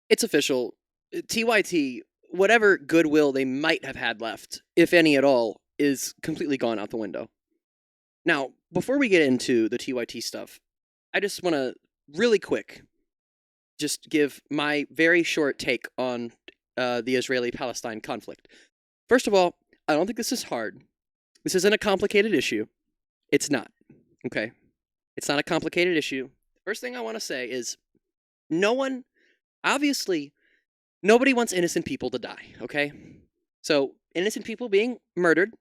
It's official. TYT, whatever goodwill they might have had left, if any at all, is completely gone out the window. Now, before we get into the TYT stuff, I just want to really quick just give my very short take on the Israeli-Palestine conflict. First of all, I don't think this is hard. This isn't a complicated issue. It's not. Okay? It's not a complicated issue. First thing I want to say is obviously, nobody wants innocent people to die, okay? So, innocent people being murdered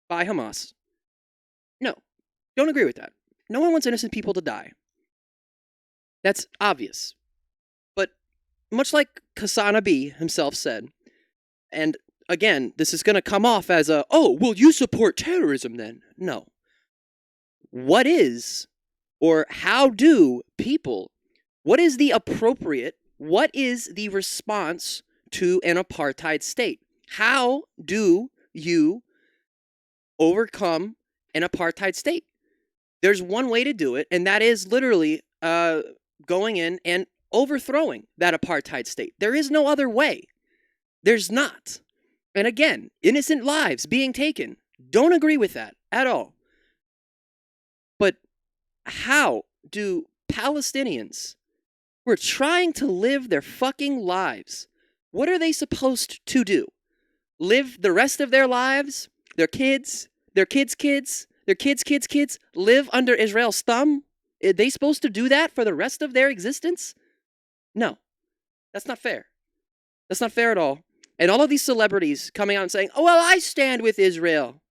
by Hamas. No, don't agree with that. No one wants innocent people to die. That's obvious. But much like Kasanabi himself said, and again, this is going to come off as well, you support terrorism then. No. What is, or how do people, what is the response to an apartheid state? How do you overcome an apartheid state? There's one way to do it, and that is literally going in and overthrowing that apartheid state. There is no other way. There's not. And again, innocent lives being taken. Don't agree with that at all. But how do Palestinians who are trying to live their fucking lives, what are they supposed to do? Live the rest of their lives? Their kids' kids, live under Israel's thumb? Are they supposed to do that for the rest of their existence? No. That's not fair. That's not fair at all. And all of these celebrities coming out and saying, oh, well, I stand with Israel.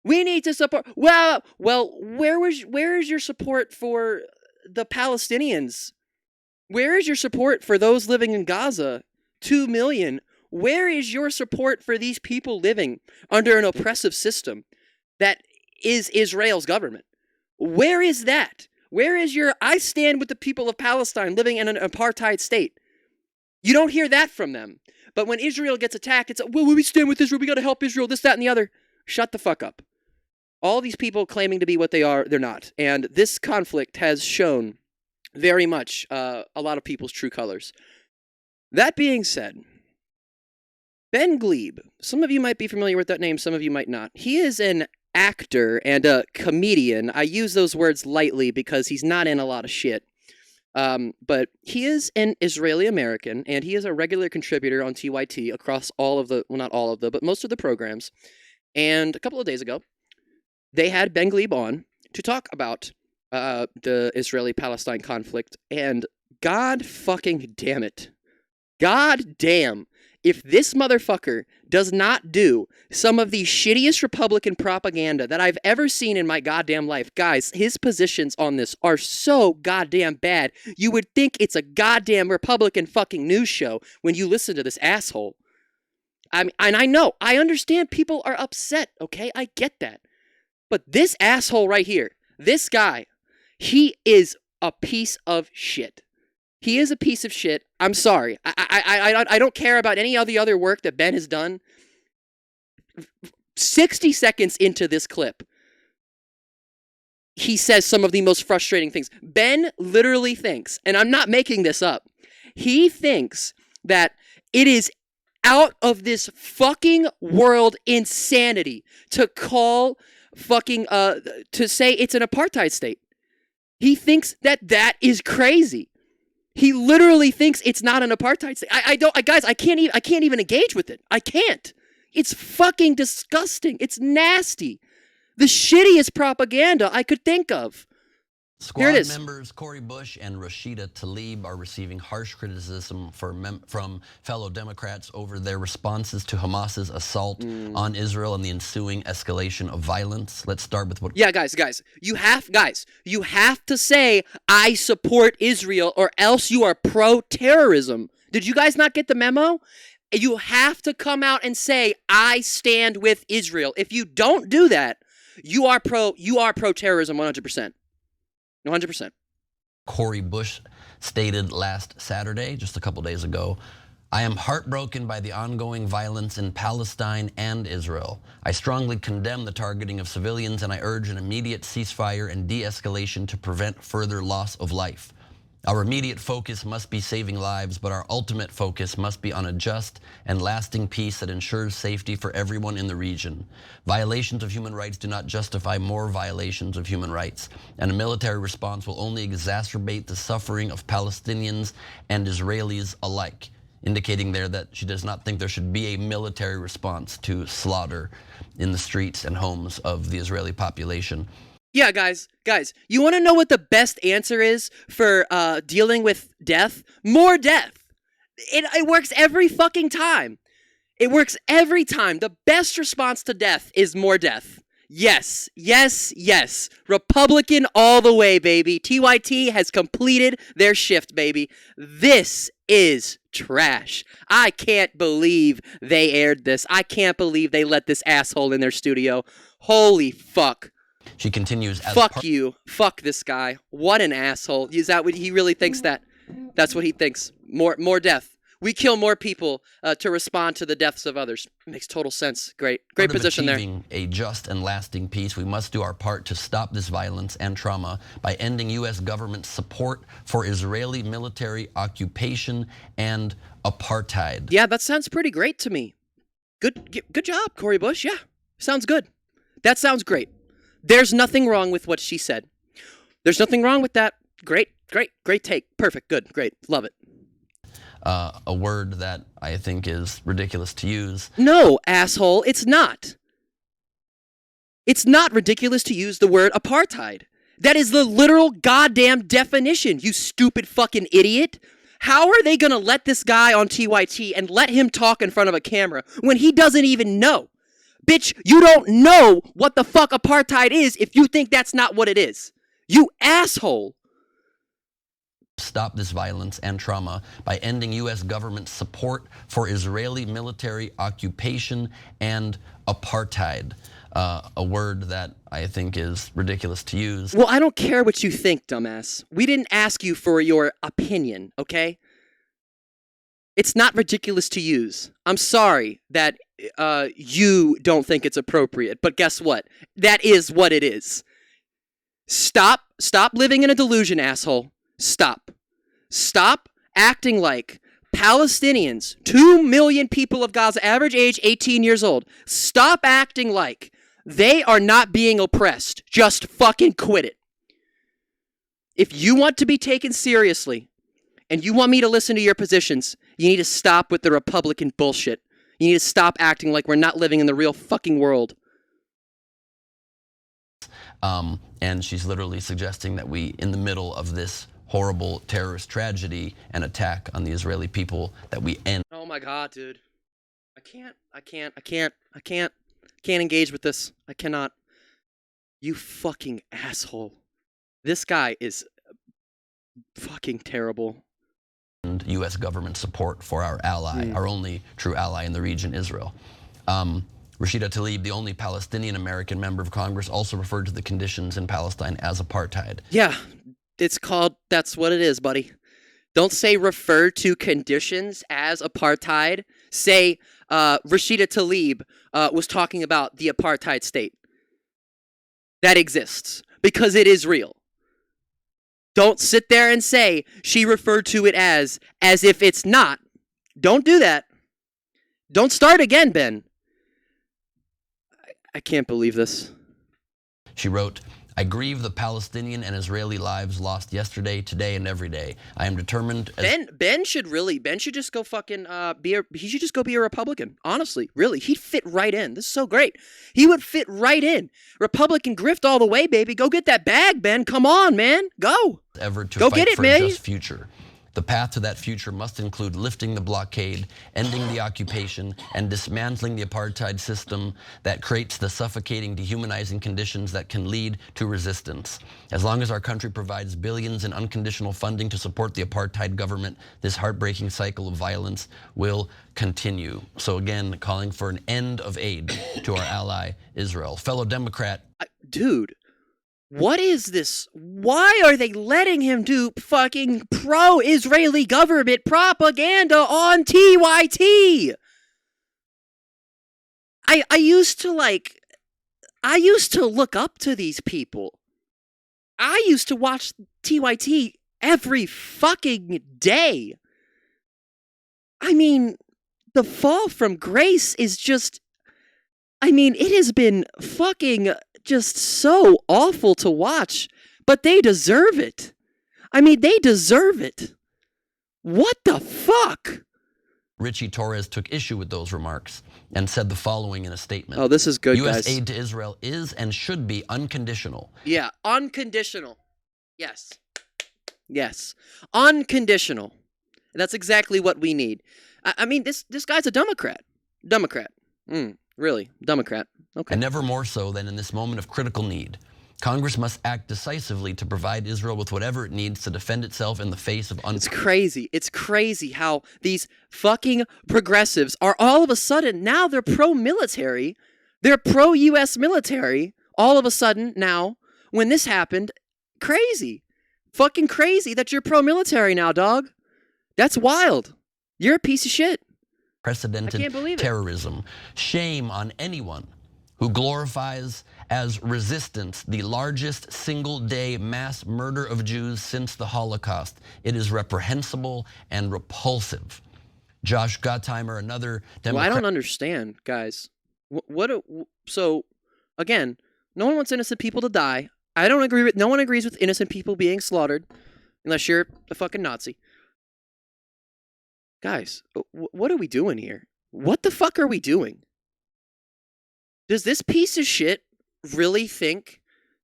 We need to support. Well, where is your support for the Palestinians? Where is your support for those living in Gaza? 2 million. Where is your support for these people living under an oppressive system that is Israel's government? Where is that? Where is your, I stand with the people of Palestine living in an apartheid state? You don't hear that from them. But when Israel gets attacked, it's, well, we stand with Israel, we got to help Israel, this, that, and the other. Shut the fuck up. All these people claiming to be what they are, they're not. And this conflict has shown very much a lot of people's true colors. That being said, Ben Gleeb, some of you might be familiar with that name, some of you might not. He is an actor and a comedian. I use those words lightly because he's not in a lot of shit. But he is an Israeli American, and he is a regular contributor on TYT across all of the, well, not all of the, but most of the programs. And a couple of days ago, they had Ben Gleeb on to talk about the Israeli-Palestine conflict, and God fucking damn it. God damn. If this motherfucker does not do some of the shittiest Republican propaganda that I've ever seen in my goddamn life, guys, his positions on this are so goddamn bad. You would think it's a goddamn Republican fucking news show when you listen to this asshole. I mean, and I understand people are upset, okay? I get that. But this asshole right here, this guy, he is a piece of shit. He is a piece of shit. I'm sorry. I don't care about any of the other work that Ben has done. 60 seconds into this clip, he says some of the most frustrating things. Ben literally thinks, and I'm not making this up, he thinks that it is out of this fucking world insanity to call fucking, to say it's an apartheid state. He thinks that is crazy. He literally thinks it's not an apartheid state. Guys, I can't even engage with it. I can't. It's fucking disgusting. It's nasty. The shittiest propaganda I could think of. Squad members Cori Bush and Rashida Tlaib are receiving harsh criticism from fellow Democrats over their responses to Hamas's assault on Israel and the ensuing escalation of violence. Let's start with what... Yeah, guys, you have to say, I support Israel, or else you are pro-terrorism. Did you guys not get the memo? You have to come out and say, I stand with Israel. If you don't do that, you are pro-terrorism 100%. 100%. Cori Bush stated last Saturday, just a couple days ago, I am heartbroken by the ongoing violence in Palestine and Israel. I strongly condemn the targeting of civilians, and I urge an immediate ceasefire and de-escalation to prevent further loss of life. Our immediate focus must be saving lives, but our ultimate focus must be on a just and lasting peace that ensures safety for everyone in the region. Violations of human rights do not justify more violations of human rights, and a military response will only exacerbate the suffering of Palestinians and Israelis alike, indicating there that she does not think there should be a military response to slaughter in the streets and homes of the Israeli population. Yeah, guys, you want to know what the best answer is for dealing with death? More death. It works every fucking time. It works every time. The best response to death is more death. Yes, yes, yes. Republican all the way, baby. TYT has completed their shift, baby. This is trash. I can't believe they aired this. I can't believe they let this asshole in their studio. Holy fuck. She continues, fuck you. Fuck this guy. What an asshole. Is that what he really thinks that? That's what he thinks. More death. We kill more people to respond to the deaths of others. Makes total sense. Great position there. Achieving a just and lasting peace, we must do our part to stop this violence and trauma by ending U.S. government support for Israeli military occupation and apartheid. Yeah, that sounds pretty great to me. Good job, Cori Bush. Yeah, sounds good. That sounds great. There's nothing wrong with what she said. There's nothing wrong with that. Great take. Perfect. Good. Great. Love it. A word that I think is ridiculous to use. No, asshole, it's not. It's not ridiculous to use the word apartheid. That is the literal goddamn definition, you stupid fucking idiot. How are they gonna let this guy on TYT and let him talk in front of a camera when he doesn't even know? Bitch, you don't know what the fuck apartheid is if you think that's not what it is. You asshole. Stop this violence and trauma by ending U.S. government support for Israeli military occupation and apartheid. A word that I think is ridiculous to use. Well, I don't care what you think, dumbass. We didn't ask you for your opinion, okay? It's not ridiculous to use. I'm sorry that you don't think it's appropriate, but guess what? That is what it is. Stop living in a delusion, asshole. Stop acting like Palestinians, 2 million people of Gaza, average age 18 years old. Stop acting like they are not being oppressed. Just fucking quit it. If you want to be taken seriously and you want me to listen to your positions, you need to stop with the Republican bullshit. You need to stop acting like we're not living in the real fucking world. And she's literally suggesting that we, in the middle of this horrible terrorist tragedy and attack on the Israeli people, that we end. Oh my God, dude. I can't engage with this. I cannot. You fucking asshole. This guy is fucking terrible. And U.S. government support for our ally, our only true ally in the region, Israel. Rashida Tlaib, the only Palestinian-American member of Congress, also referred to the conditions in Palestine as apartheid. Yeah, it's called, that's what it is, buddy. Don't say refer to conditions as apartheid. Say Rashida Tlaib was talking about the apartheid state. That exists, because it is real. Don't sit there and say she referred to it as if it's not. Don't do that. Don't start again, Ben. I can't believe this. She wrote, I grieve the Palestinian and Israeli lives lost yesterday, today, and every day. I am determined. Ben should just go fucking he should just go be a Republican. Honestly, really, he'd fit right in. This is so great. He would fit right in. Republican grift all the way, baby. Go get that bag, Ben. Come on, man. Go. Ever to go fight get it, for man. a just future. The path to that future must include lifting the blockade, ending the occupation, and dismantling the apartheid system that creates the suffocating, dehumanizing conditions that can lead to resistance. As long as our country provides billions in unconditional funding to support the apartheid government, this heartbreaking cycle of violence will continue. So again, calling for an end of aid to our ally, Israel. Fellow Democrat. Dude. What is this? Why are they letting him do fucking pro-Israeli government propaganda on TYT? I used to look up to these people. I used to watch TYT every fucking day. I mean, the fall from grace is just, I mean, it has been fucking just so awful to watch, but they deserve it. I mean, they deserve it. What the fuck? Richie Torres took issue with those remarks and said the following in a statement. Oh, this is good, U.S. guys. aid to Israel is and should be unconditional. Yeah, unconditional. Yes. Yes. Unconditional. That's exactly what we need. I mean, this guy's a Democrat. Democrat. Really? Democrat. Okay. And never more so than in this moment of critical need. Congress must act decisively to provide Israel with whatever it needs to defend itself in the face of It's crazy. It's crazy how these fucking progressives are all of a sudden, now they're pro-military. They're pro-U.S. military. All of a sudden now, when this happened, crazy. Fucking crazy that you're pro-military now, dog. That's wild. You're a piece of shit. Unprecedented terrorism. Shame on anyone who glorifies as resistance the largest single-day mass murder of Jews since the Holocaust. It is reprehensible and repulsive. Josh Gottheimer, another Democrat. Well, I don't understand, guys. So, again, no one wants innocent people to die. No one agrees with innocent people being slaughtered, unless you're a fucking Nazi. Guys, what are we doing here? What the fuck are we doing? Does this piece of shit really think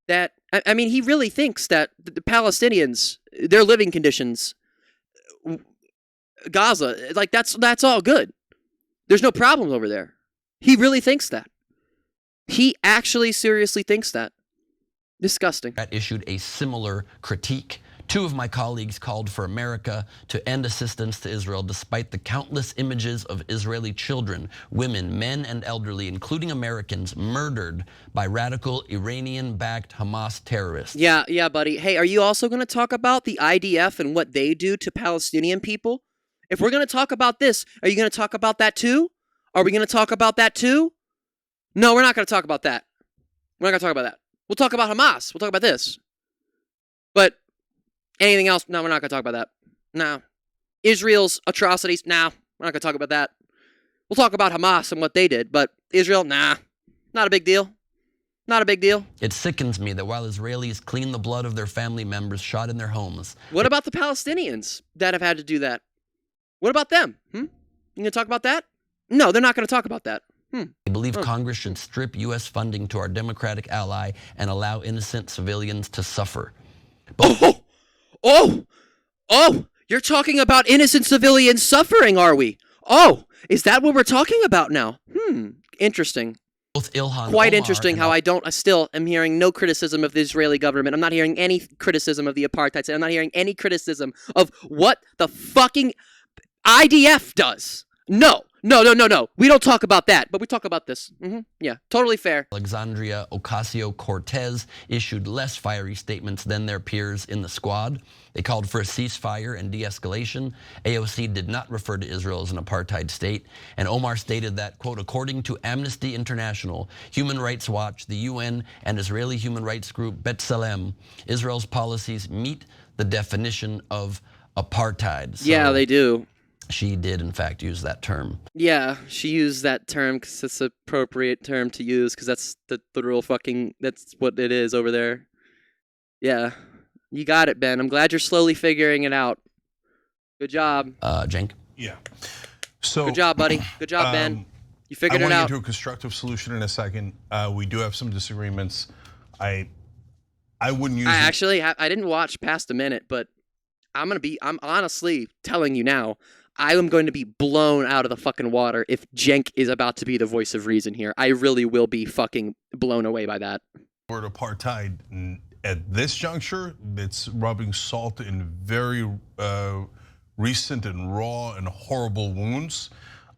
that, I mean, he really thinks that the Palestinians, their living conditions, Gaza, like that's all good. There's no problems over there. He really thinks that. He actually seriously thinks that. Disgusting. That issued a similar critique. Two of my colleagues called for America to end assistance to Israel despite the countless images of Israeli children, women, men, and elderly, including Americans, murdered by radical Iranian-backed Hamas terrorists. Yeah, buddy. Hey, are you also going to talk about the IDF and what they do to Palestinian people? If we're going to talk about this, are you going to talk about that too? Are we going to talk about that too? No, we're not going to talk about that. We're not going to talk about that. We'll talk about Hamas. We'll talk about this. But anything else? No, we're not going to talk about that. No. Israel's atrocities? Nah, we're not going to talk about that. We'll talk about Hamas and what they did, but Israel? Nah, not a big deal. Not a big deal. It sickens me that while Israelis clean the blood of their family members shot in their homes. What about the Palestinians that have had to do that? What about them? You going to talk about that? No, they're not going to talk about that. I believe Congress should strip U.S. funding to our Democratic ally and allow innocent civilians to suffer. Oh, you're talking about innocent civilians suffering, are we? Oh, is that what we're talking about now? Interesting. Both Ilhan Quite Omar interesting how I still am hearing no criticism of the Israeli government. I'm not hearing any criticism of the apartheid state. I'm not hearing any criticism of what the fucking IDF does. No. We don't talk about that, but we talk about this. Yeah, totally fair. Alexandria Ocasio-Cortez issued less fiery statements than their peers in the squad. They called for a ceasefire and de-escalation. AOC did not refer to Israel as an apartheid state. And Omar stated that, quote, according to Amnesty International, Human Rights Watch, the UN, and Israeli human rights group B'Tselem, Israel's policies meet the definition of apartheid. So, yeah, they do. She did, in fact, use that term. Yeah, she used that term because it's an appropriate term to use because that's the literal fucking, that's what it is over there. Yeah, you got it, Ben. I'm glad you're slowly figuring it out. Good job. Cenk? Yeah. So good job, buddy. Good job, Ben. You figured it out. I want to get to a constructive solution in a second. We do have some disagreements. I wouldn't use I didn't watch past a minute, but I'm honestly telling you now, I am going to be blown out of the fucking water if Cenk is about to be the voice of reason here. I really will be fucking blown away by that. Word apartheid at this juncture, it's rubbing salt in very recent and raw and horrible wounds.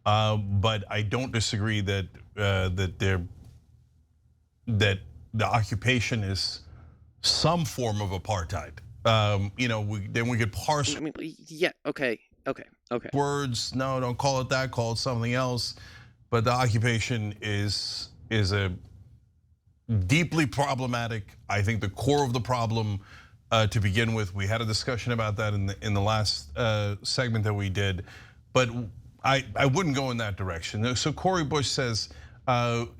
But I don't disagree that that the occupation is some form of apartheid. Then we could parse. I mean, yeah, okay. Words, no, don't call it that, call it something else. But the occupation is a deeply problematic. I think the core of the problem to begin with. We had a discussion about that in the last segment that we did, but I wouldn't go in that direction. So Cori Bush says, don't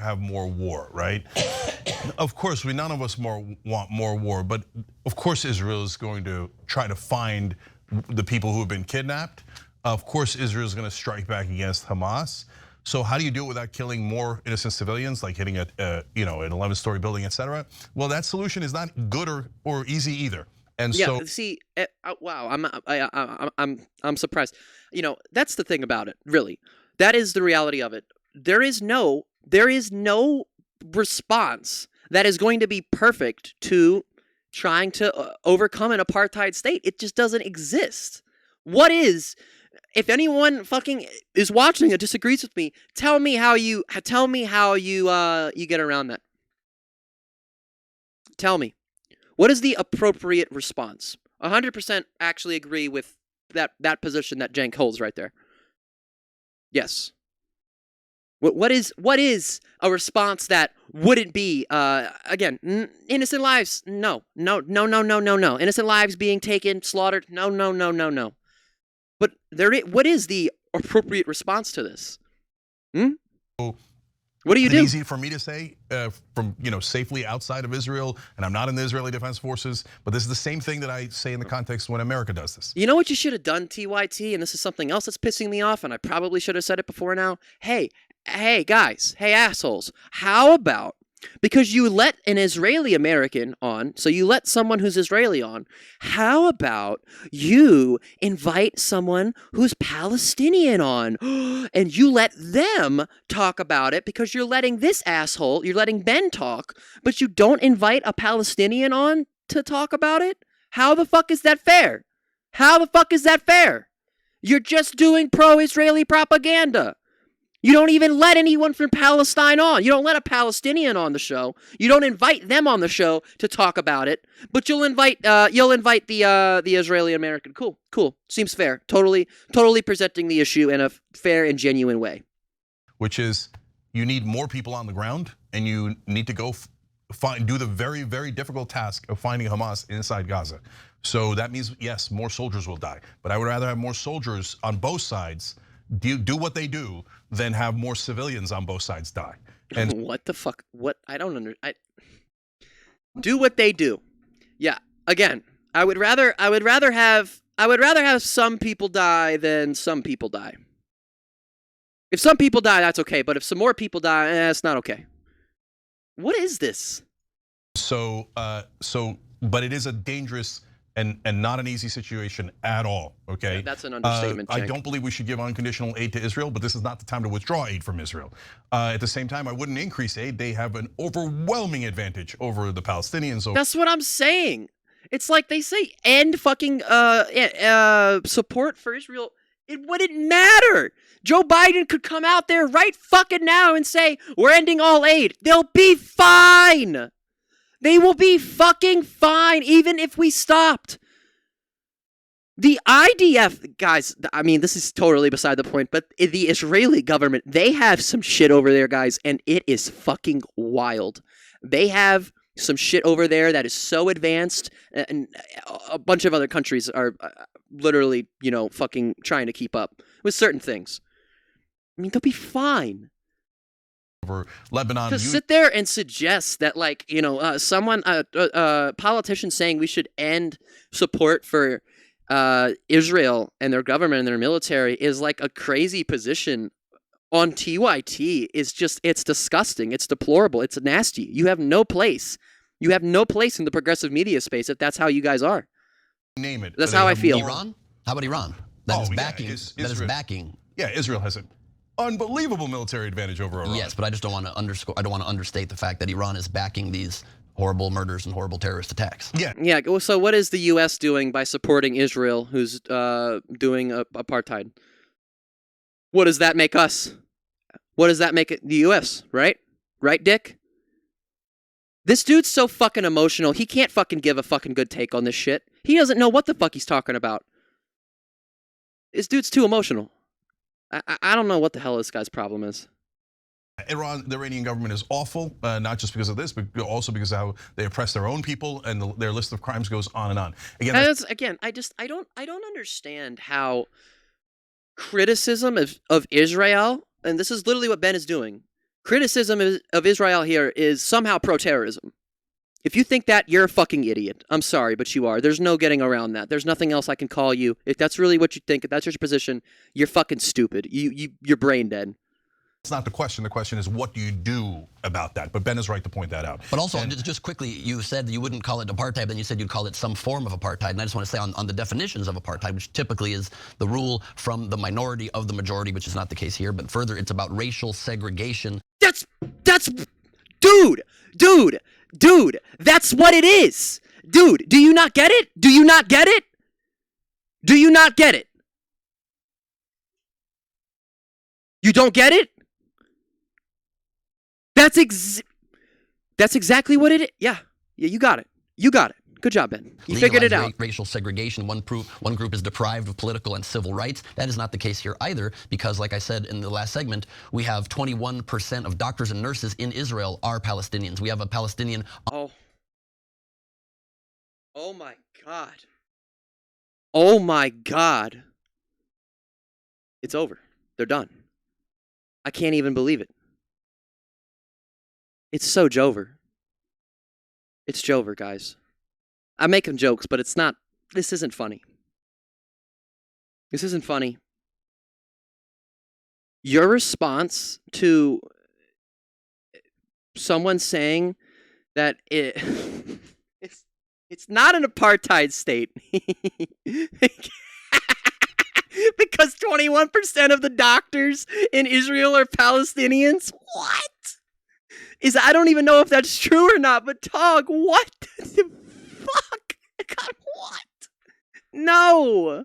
have more war, right? Of course, none of us want more war, but of course Israel is going to try to find the people who have been kidnapped. Of course, Israel is going to strike back against Hamas. So how do you do it without killing more innocent civilians, like hitting an 11-story building, etc.? Well, that solution is not good or easy either. And yeah, so, see, wow, I'm surprised. That's the thing about it. Really, that is the reality of it. There is no response that is going to be perfect to trying to overcome an apartheid state. It just doesn't exist. What is? If anyone fucking is watching and disagrees with me, tell me how you get around that. Tell me, what is the appropriate response? 100% actually agree with that position that Cenk holds right there. Yes. What is a response that wouldn't be again innocent lives? No. Innocent lives being taken, slaughtered? No. But what is the appropriate response to this? What do you do? It's easy for me to say from safely outside of Israel, and I'm not in the Israeli Defense Forces, but this is the same thing that I say in the context when America does this. You know what you should have done, TYT, and this is something else that's pissing me off, and I probably should have said it before now. Hey guys, hey assholes, how about, because you let an Israeli American on, so you let someone who's Israeli on, how about you invite someone who's Palestinian on, and you let them talk about it, because you're letting Ben talk, but you don't invite a Palestinian on to talk about it? How the fuck is that fair? You're just doing pro-Israeli propaganda. You don't even let anyone from Palestine on. You don't let a Palestinian on the show. You don't invite them on the show to talk about it. But you'll invite the Israeli American. Cool. Seems fair. Totally presenting the issue in a fair and genuine way. Which is, you need more people on the ground, and you need to go do the very, very difficult task of finding Hamas inside Gaza. So that means, yes, more soldiers will die. But I would rather have more soldiers on both sides do what they do than have more civilians on both sides die. And what the fuck? What? I don't understand. Do what they do. Yeah. Again, I would rather have some people die than some people die. If some people die, that's okay. But if some more people die, it's not okay. What is this? So, but it is a dangerous and not an easy situation at all, okay? Yeah, that's an understatement, I don't believe we should give unconditional aid to Israel, but this is not the time to withdraw aid from Israel. At the same time, I wouldn't increase aid. They have an overwhelming advantage over the Palestinians. That's what I'm saying. It's like they say end fucking support for Israel. It wouldn't matter. Joe Biden could come out there right fucking now and say, we're ending all aid. They'll be fine. They will be fucking fine, even if we stopped. The IDF, guys, I mean, this is totally beside the point, but the Israeli government, they have some shit over there, guys, and it is fucking wild. They have some shit over there that is so advanced, and a bunch of other countries are literally, fucking trying to keep up with certain things. I mean, they'll be fine. Over Lebanon. To sit there and suggest that, like, someone, a politician saying we should end support for Israel and their government and their military is like a crazy position on TYT. It's disgusting. It's deplorable. It's nasty. You have no place. You have no place in the progressive media space if that's how you guys are. Name it. That's how I feel. Iran? How about Iran? That is backing. Israel. That is backing. Yeah, Israel has an unbelievable military advantage over Iran. Yes, but I just don't want to underscore. I don't want to understate the fact that Iran is backing these horrible murders and horrible terrorist attacks. Yeah. So what is the U.S. doing by supporting Israel, who's doing apartheid? What does that make us? What does that make it the U.S., right? Right, Dick? This dude's so fucking emotional, he can't fucking give a fucking good take on this shit. He doesn't know what the fuck he's talking about. This dude's too emotional. I don't know what the hell this guy's problem is. the Iranian government is awful, not just because of this, but also because of how they oppress their own people, and their list of crimes goes on and on. Again, I don't understand how criticism of Israel, and this is literally what Ben is doing. Criticism of Israel here is somehow pro-terrorism. If you think that, you're a fucking idiot. I'm sorry, but you are. There's no getting around that. There's nothing else I can call you. If that's really what you think, if that's your position, you're fucking stupid. You're brain dead. It's not the question. The question is, what do you do about that? But Ben is right to point that out. But also, just quickly, you said you wouldn't call it apartheid, then you said you'd call it some form of apartheid. And I just want to say on the definitions of apartheid, which typically is the rule from the minority of the majority, which is not the case here, but further, it's about racial segregation. That's, dude, that's what it is. Dude, do you not get it? Do you not get it? Do you not get it? You don't get it? That's exactly what it is. Yeah, you got it. You got it. Good job, Ben. You figured it out. Racial segregation. One group is deprived of political and civil rights. That is not the case here either, because like I said in the last segment, we have 21% of doctors and nurses in Israel are Palestinians. We have a Palestinian. Oh my God. Oh my God. It's over. They're done. I can't even believe it. It's so Jover. It's Jover, guys. I'm making jokes, but it's not. This isn't funny. This isn't funny. Your response to someone saying that it's not an apartheid state because 21% of the doctors in Israel are Palestinians. What? I don't even know if that's true or not, but dog, what the fuck? God, what? No.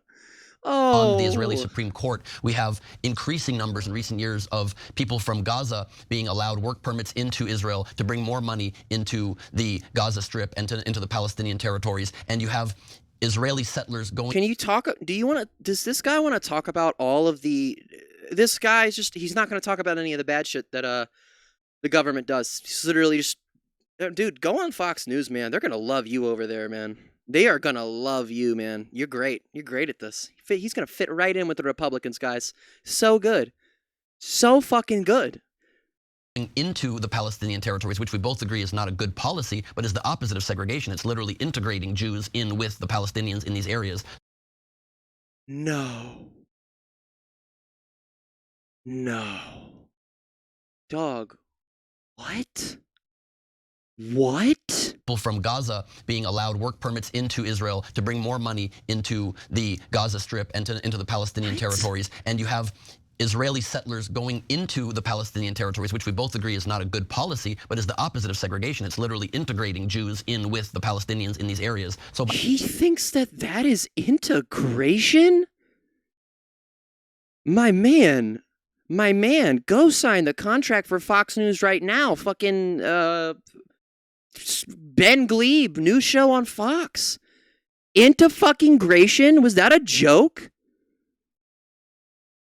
Oh. On the Israeli Supreme Court, we have increasing numbers in recent years of people from Gaza being allowed work permits into Israel to bring more money into the Gaza Strip and into the Palestinian territories. And you have Israeli settlers going. Can you talk? Does this guy want to talk about all of the? This guy's he's not going to talk about any of the bad shit that the government does. He's literally just, dude, go on Fox News, man. They're going to love you over there, man. They are going to love you, man. You're great. You're great at this. He's going to fit right in with the Republicans, guys. So good. So fucking good. Into the Palestinian territories, which we both agree is not a good policy, but is the opposite of segregation. It's literally integrating Jews in with the Palestinians in these areas. No. Dog. What? People from Gaza being allowed work permits into Israel to bring more money into the Gaza Strip and into the Palestinian territories. And you have Israeli settlers going into the Palestinian territories, which we both agree is not a good policy, but is the opposite of segregation. It's literally integrating Jews in with the Palestinians in these areas. So he thinks that is integration? My man, go sign the contract for Fox News right now. Fucking Ben Gleeb, new show on Fox. Into fucking Gration? Was that a joke?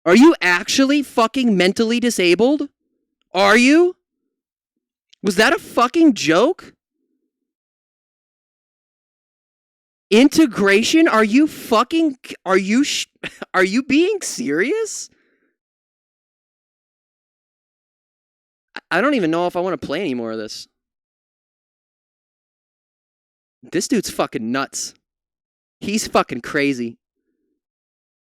Are you actually fucking mentally disabled? Are you? Was that a fucking joke? Integration? Are you being serious? I don't even know if I want to play any more of this. This dude's fucking nuts. He's fucking crazy.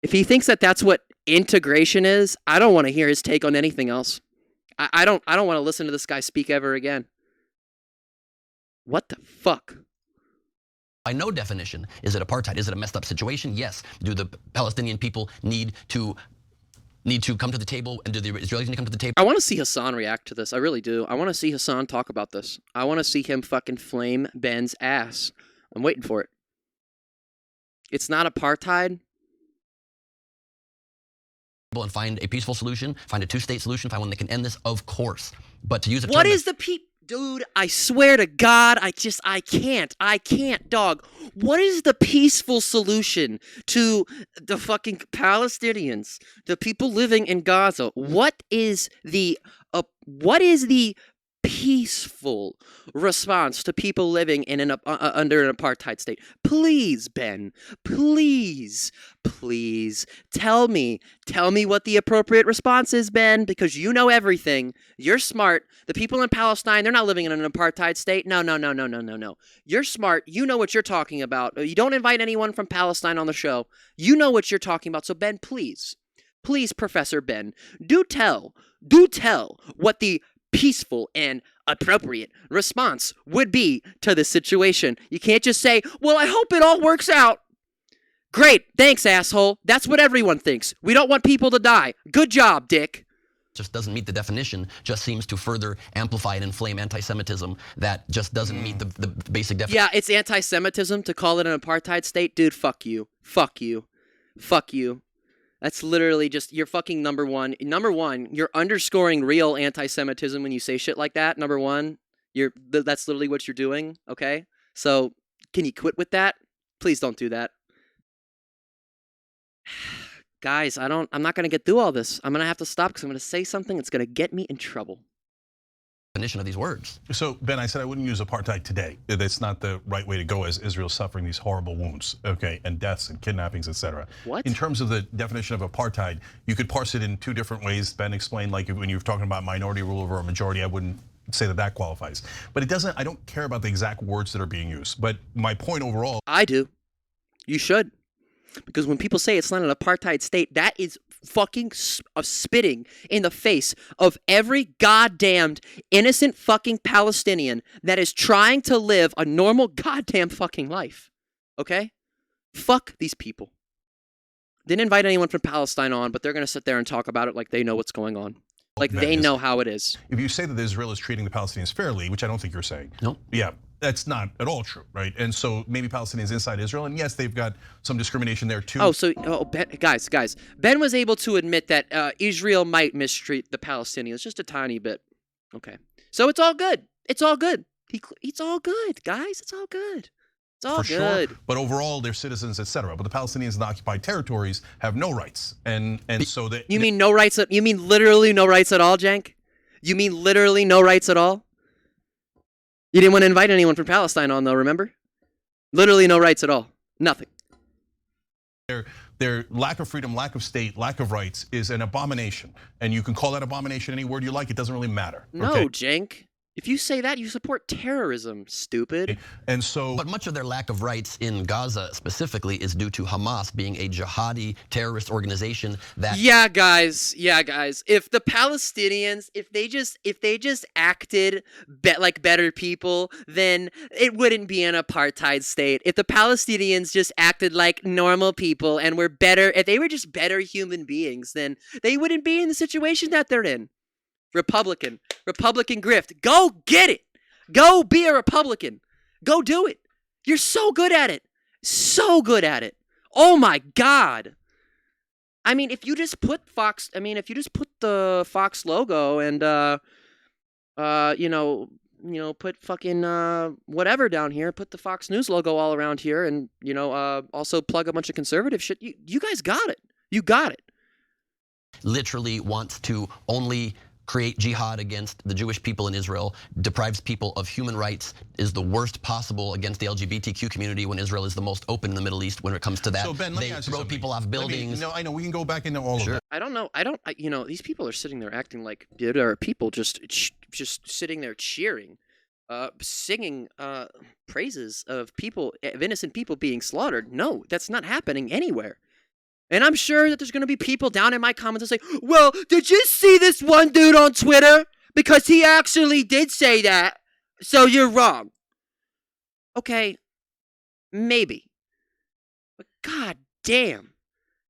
If he thinks that that's what integration is, I don't want to hear his take on anything else. I don't want to listen to this guy speak ever again. What the fuck? By no definition is it apartheid. Is it a messed up situation? Yes. Do the Palestinian people need to come to the table, and do the Israelis need to come to the table? I want to see Hassan react to this. I really do. I want to see Hassan talk about this. I want to see him fucking flame Ben's ass. I'm waiting for it. It's not apartheid. And find a peaceful solution, find a two-state solution, find one that can end this, of course. But to use a term what is the dude, I swear to God, I can't, dog. What is the peaceful solution to the fucking Palestinians, the people living in Gaza? What is the what is the peaceful response to people living in an under an apartheid state? Please, Ben, please tell me what the appropriate response is, Ben, because you know everything. You're smart. The people in Palestine, they're not living in an apartheid state. No. You're smart. You know what you're talking about. You don't invite anyone from Palestine on the show. You know what you're talking about. So Ben, please, Professor Ben, do tell what the peaceful and appropriate response would be to this situation. You can't just say, well, I hope it all works out. Great, thanks, asshole. That's what everyone thinks. We don't want people to die. Good job, dick. Just doesn't meet the definition, just seems to further amplify and inflame anti-Semitism that just doesn't meet the basic definition. Yeah, it's anti-Semitism to call it an apartheid state. Dude, fuck you. That's literally just your fucking number one. Number one, you're underscoring real anti-Semitism when you say shit like that. Number one, that's literally what you're doing. Okay, so can you quit with that? Please don't do that, guys. I'm not gonna get through all this. I'm gonna have to stop because I'm gonna say something that's gonna get me in trouble. Definition of these words. So Ben, I said I wouldn't use apartheid today. That's not the right way to go as Israel's suffering these horrible wounds, okay, and deaths and kidnappings, etc. What? In terms of the definition of apartheid, you could parse it in two different ways. Ben explained, like when you were talking about minority rule over a majority, I wouldn't say that qualifies. But it doesn't, I don't care about the exact words that are being used. But my point overall. I do. You should. Because when people say it's not an apartheid state, that is fucking spitting in the face of every goddamned innocent fucking Palestinian that is trying to live a normal goddamn fucking life. Okay? Fuck these people. Didn't invite anyone from Palestine on, but they're going to sit there and talk about it like they know what's going on. Like they know how it is. If you say that Israel is treating the Palestinians fairly, which I don't think you're saying. No. Yeah. That's not at all true, right? And so maybe Palestinians inside Israel, and yes, they've got some discrimination there too. Guys, Ben was able to admit that Israel might mistreat the Palestinians just a tiny bit. Okay, so it's all good. It's all good. It's all good, guys. It's all good. It's all good. Sure. But overall, they're citizens, etc. But the Palestinians in the occupied territories have no rights, and so they. You mean no rights? You mean literally no rights at all, Jank? You mean literally no rights at all? You didn't want to invite anyone from Palestine on, though, remember? Literally no rights at all. Nothing. Their lack of freedom, lack of state, lack of rights is an abomination. And you can call that abomination any word you like. It doesn't really matter. No, okay? Jank. If you say that, you support terrorism, stupid. And so, but much of their lack of rights in Gaza specifically is due to Hamas being a jihadi terrorist organization that. Yeah, guys. If the Palestinians, if they just acted like better people, then it wouldn't be an apartheid state. If the Palestinians just acted like normal people and were better, if they were just better human beings, then they wouldn't be in the situation that they're in. Republican grift. Go get it. Go be a Republican. Go do it. You're so good at it. Oh my God. I mean, if you just put the Fox logo and put fucking whatever down here, put the Fox News logo all around here, and also plug a bunch of conservative shit. You guys got it. You got it. Literally wants to only create jihad against the Jewish people in Israel, deprives people of human rights, is the worst possible against the LGBTQ community when Israel is the most open in the Middle East when it comes to that. So Ben, let me they ask you throw something. people off buildings. I know we can go back into all of that. I don't know. These people are sitting there acting like there are people just sitting there cheering, singing praises of innocent people being slaughtered. No, that's not happening anywhere. And I'm sure that there's going to be people down in my comments that say, well, did you see this one dude on Twitter? Because he actually did say that, so you're wrong. Okay, maybe. But god damn,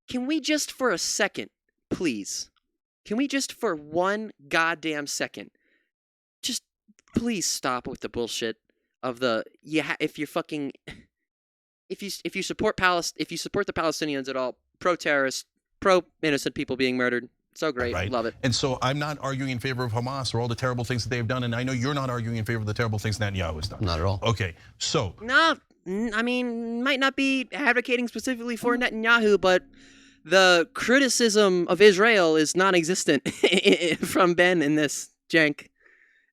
can we just for a second, please, can we just for one goddamn second, just please stop with the bullshit of if you support the Palestinians at all, pro-terrorist, pro-innocent people being murdered. So great, right. Love it. And so I'm not arguing in favor of Hamas or all the terrible things that they've done, and I know you're not arguing in favor of the terrible things Netanyahu has done. Not at all. Okay, so. No, I mean, might not be advocating specifically for Netanyahu, but the criticism of Israel is non-existent from Ben in this. Jank.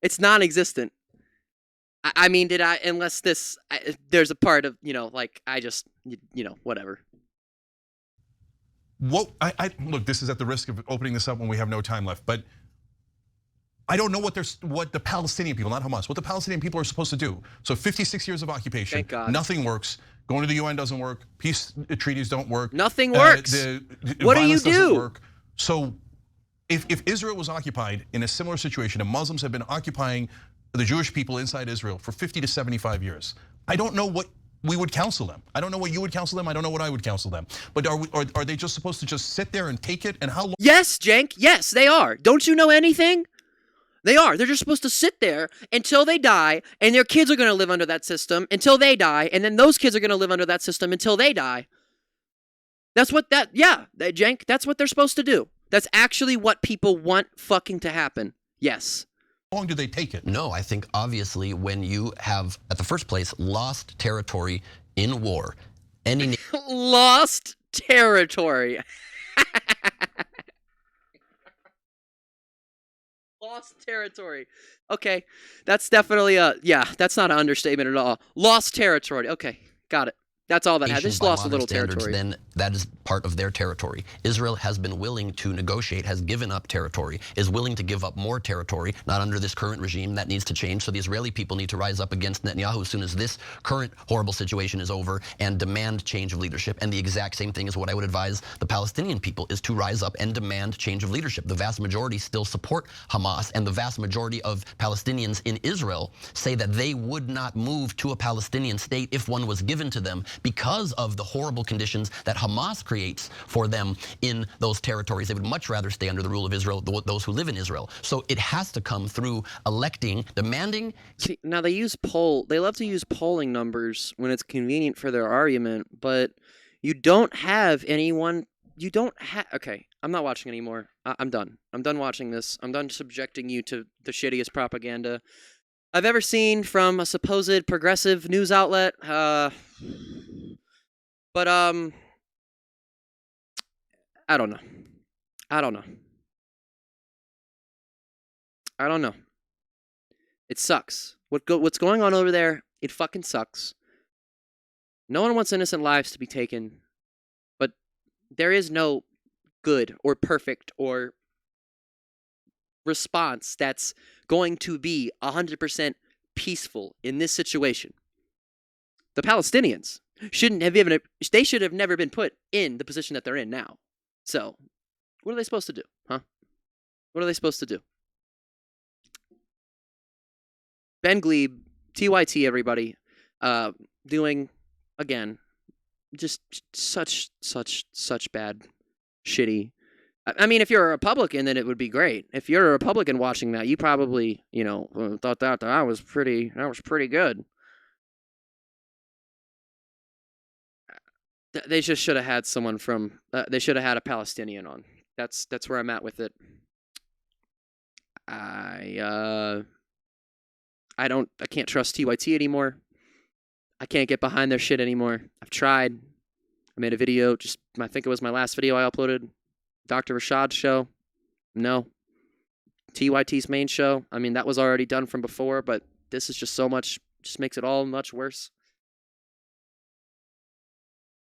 It's non-existent. I mean, unless there's a part of, like, I just, whatever. Look, this is at the risk of opening this up when we have no time left, but I don't know what the Palestinian people, not Hamas, what the Palestinian people are supposed to do. So 56 years of occupation, Thank God. Nothing works. Going to the UN doesn't work. Peace treaties don't work. Nothing works. What do you do? Work. So if Israel was occupied in a similar situation, and Muslims have been occupying the Jewish people inside Israel for 50 to 75 years, I don't know what we would counsel them. I don't know what you would counsel them. I don't know what I would counsel them. But are they just supposed to just sit there and take it? And how long? Yes, Jank. Yes, they are. Don't you know anything? They are. They're just supposed to sit there until they die, and their kids are going to live under that system until they die, and then those kids are going to live under that system until they die. Jank, that's what they're supposed to do. That's actually what people want fucking to happen. Yes. How long do they take it? No, I think obviously when you have, at the first place, lost territory in war, any lost territory. Lost territory. Okay, that's definitely that's not an understatement at all. Lost territory. Okay, got it. That's all that had. They just lost a little territory. Then that is part of their territory. Israel has been willing to negotiate, has given up territory, is willing to give up more territory, not under this current regime. That needs to change. So the Israeli people need to rise up against Netanyahu as soon as this current horrible situation is over and demand change of leadership. And the exact same thing is what I would advise the Palestinian people, is to rise up and demand change of leadership. The vast majority still support Hamas, and the vast majority of Palestinians in Israel say that they would not move to a Palestinian state if one was given to them, because of the horrible conditions that Hamas creates for them in those territories. They would much rather stay under the rule of Israel, those who live in Israel. So it has to come through electing, demanding. See, now they love to use polling numbers when it's convenient for their argument, but you don't have anyone, okay, I'm not watching anymore. I'm done. I'm done watching this. I'm done subjecting you to the shittiest propaganda I've ever seen from a supposed progressive news outlet. But I don't know. It sucks. What's going on over there, it fucking sucks. No one wants innocent lives to be taken, but there is no good or perfect or response that's going to be 100% peaceful in this situation. The Palestinians should have never been put in the position that they're in now. So, what are they supposed to do, huh? What are they supposed to do? Ben Gleeb, TYT, everybody, doing, again, just such bad, shitty. I mean, if you're a Republican, then it would be great. If you're a Republican watching that, you probably, thought that was pretty good. They just should have had someone from. They should have had a Palestinian on. That's where I'm at with it. I can't trust TYT anymore. I can't get behind their shit anymore. I've tried. I made a video. I think it was my last video I uploaded. Dr. Rashad's show. No. TYT's main show. I mean, that was already done from before, but this is just so much. Just makes it all much worse.